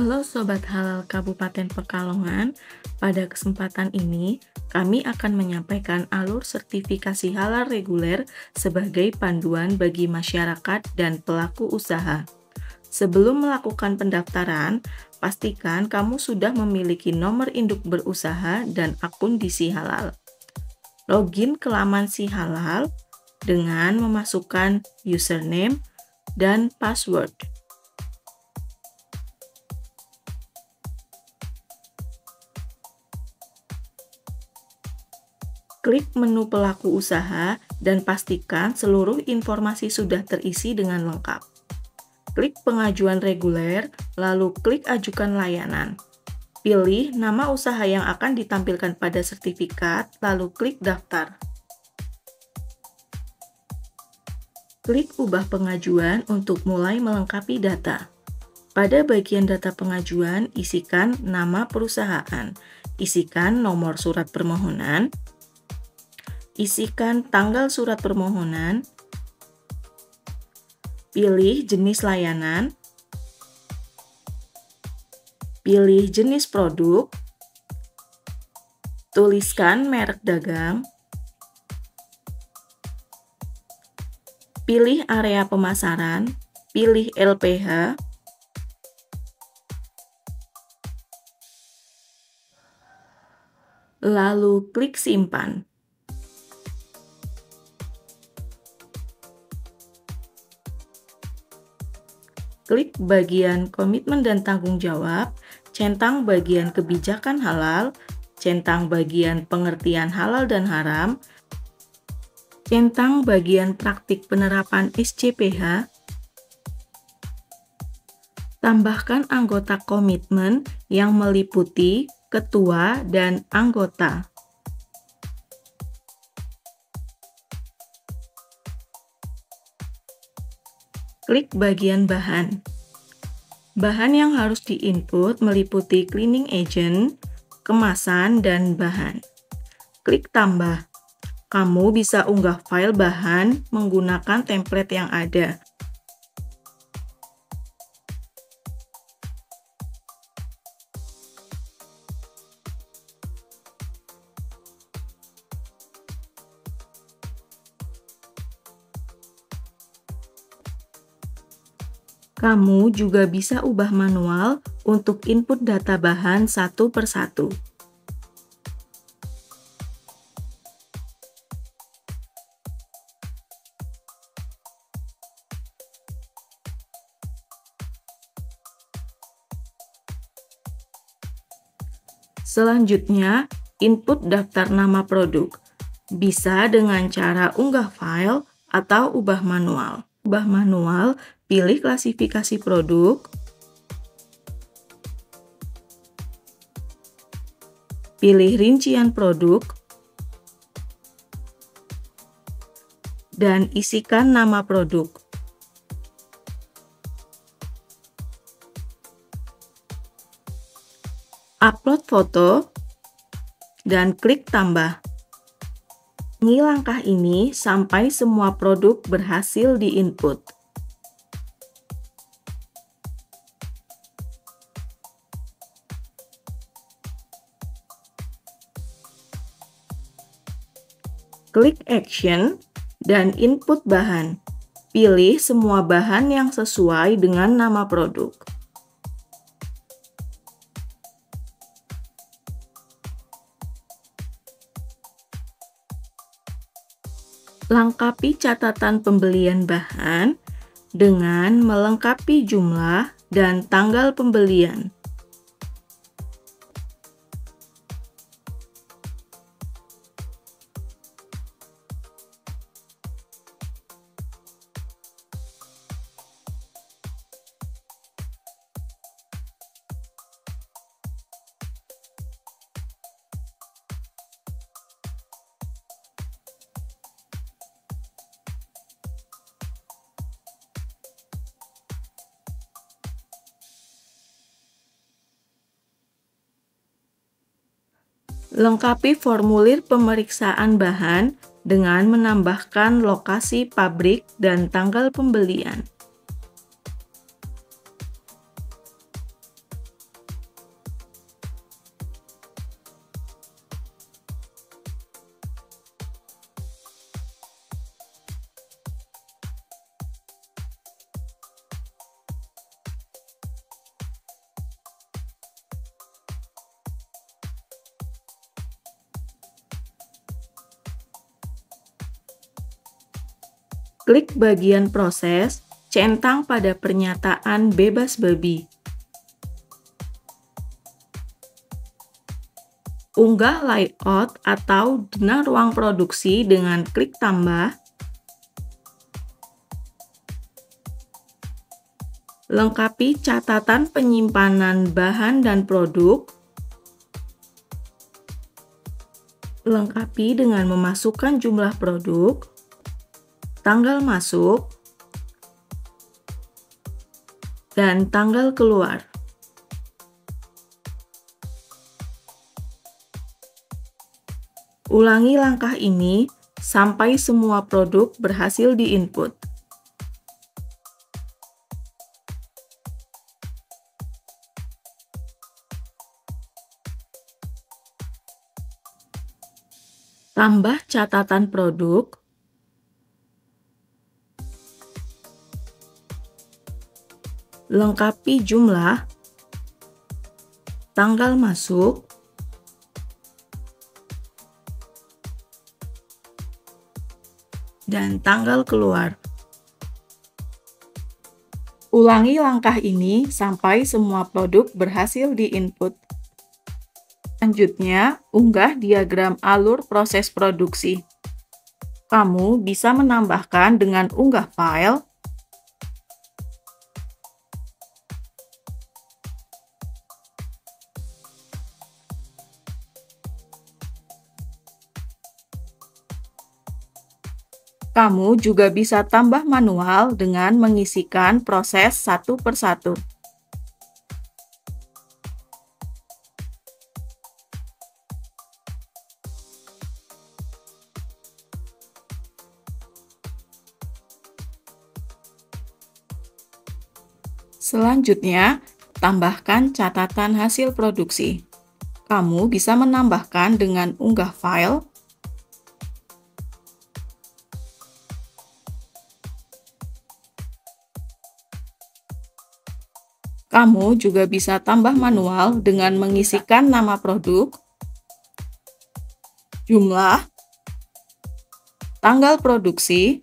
Halo Sobat Halal Kabupaten Pekalongan, pada kesempatan ini kami akan menyampaikan alur sertifikasi halal reguler sebagai panduan bagi masyarakat dan pelaku usaha. Sebelum melakukan pendaftaran, pastikan kamu sudah memiliki nomor induk berusaha dan akun di Si Halal. Login ke laman Si Halal dengan memasukkan username dan password. Klik menu pelaku usaha dan pastikan seluruh informasi sudah terisi dengan lengkap. Klik pengajuan reguler, lalu klik ajukan layanan. Pilih nama usaha yang akan ditampilkan pada sertifikat, lalu klik daftar. Klik ubah pengajuan untuk mulai melengkapi data. Pada bagian data pengajuan, isikan nama perusahaan, isikan nomor surat permohonan, isikan tanggal surat permohonan, pilih jenis layanan, pilih jenis produk, tuliskan merek dagang, pilih area pemasaran, pilih LPH, lalu klik simpan. Klik bagian komitmen dan tanggung jawab, centang bagian kebijakan halal, centang bagian pengertian halal dan haram, centang bagian praktik penerapan SCPH, tambahkan anggota komitmen yang meliputi ketua dan anggota. Klik bagian bahan. Bahan yang harus diinput meliputi cleaning agent, kemasan, dan bahan. Klik tambah. Kamu bisa unggah file bahan menggunakan template yang ada. Kamu juga bisa ubah manual untuk input data bahan satu per satu. Selanjutnya, input daftar nama produk. Bisa dengan cara unggah file atau ubah manual. Ubah manual, pilih klasifikasi produk, pilih rincian produk, dan isikan nama produk. Upload foto, dan klik tambah. Ini langkah ini sampai semua produk berhasil diinput. Klik Action dan input bahan. Pilih semua bahan yang sesuai dengan nama produk. Lengkapi catatan pembelian bahan dengan melengkapi jumlah dan tanggal pembelian. Lengkapi formulir pemeriksaan bahan dengan menambahkan lokasi pabrik dan tanggal pembelian. Klik bagian proses, centang pada pernyataan bebas babi. Unggah layout atau zona ruang produksi dengan klik tambah. Lengkapi catatan penyimpanan bahan dan produk. Lengkapi dengan memasukkan jumlah produk, tanggal masuk, dan tanggal keluar. Ulangi langkah ini sampai semua produk berhasil diinput. Tambah catatan produk, lengkapi jumlah, tanggal masuk, dan tanggal keluar. Ulangi langkah ini sampai semua produk berhasil diinput. Selanjutnya, unggah diagram alur proses produksi. Kamu bisa menambahkan dengan unggah file, kamu juga bisa tambah manual dengan mengisikan proses satu persatu. Selanjutnya, tambahkan catatan hasil produksi. Kamu bisa menambahkan dengan unggah file, kamu juga bisa tambah manual dengan mengisikan nama produk, jumlah, tanggal produksi,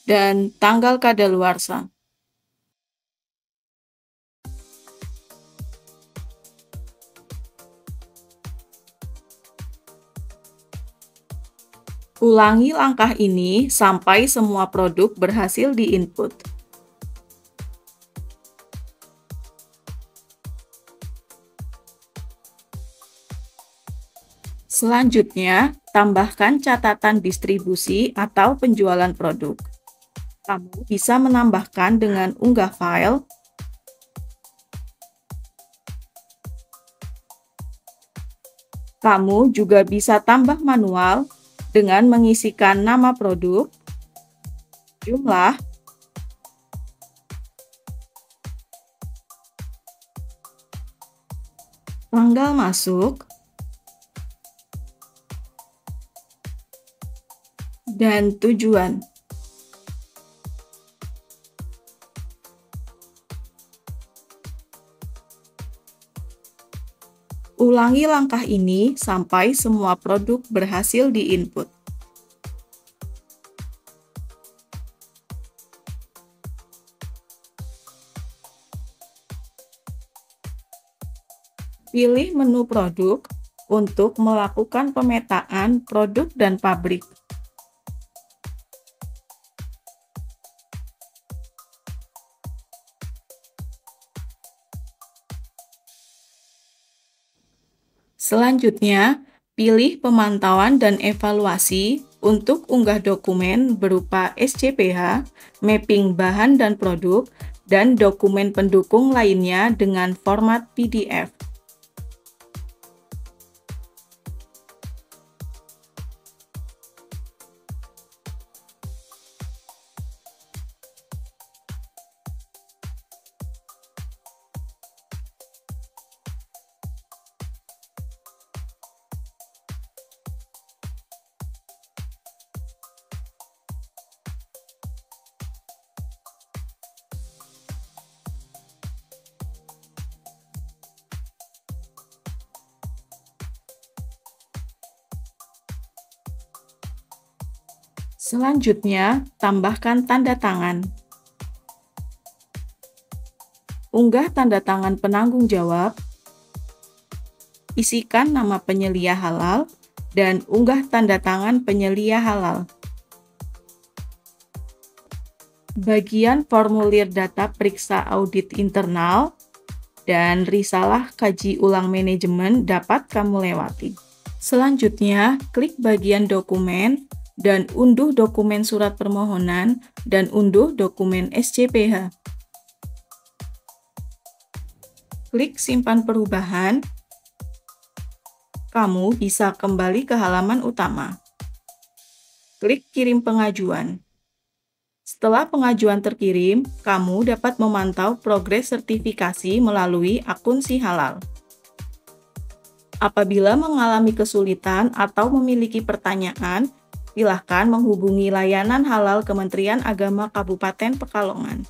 dan tanggal kadaluarsa. Ulangi langkah ini sampai semua produk berhasil diinput. Selanjutnya, tambahkan catatan distribusi atau penjualan produk. Kamu bisa menambahkan dengan unggah file, kamu juga bisa tambah manual dengan mengisikan nama produk, jumlah, tanggal masuk, dan tujuan. Ulangi langkah ini sampai semua produk berhasil diinput. Pilih menu produk untuk melakukan pemetaan produk dan pabrik. Selanjutnya, pilih pemantauan dan evaluasi untuk unggah dokumen berupa SCPH, mapping bahan dan produk, dan dokumen pendukung lainnya dengan format PDF. Selanjutnya, tambahkan tanda tangan. Unggah tanda tangan penanggung jawab, isikan nama penyelia halal, dan unggah tanda tangan penyelia halal. Bagian formulir data periksa audit internal dan risalah kaji ulang manajemen dapat kamu lewati. Selanjutnya, klik bagian dokumen dan unduh dokumen surat permohonan dan unduh dokumen SCPH. Klik simpan perubahan. Kamu bisa kembali ke halaman utama. Klik kirim pengajuan. Setelah pengajuan terkirim, kamu dapat memantau progres sertifikasi melalui akun Si Halal. Apabila mengalami kesulitan atau memiliki pertanyaan, silakan menghubungi layanan halal Kementerian Agama Kabupaten Pekalongan.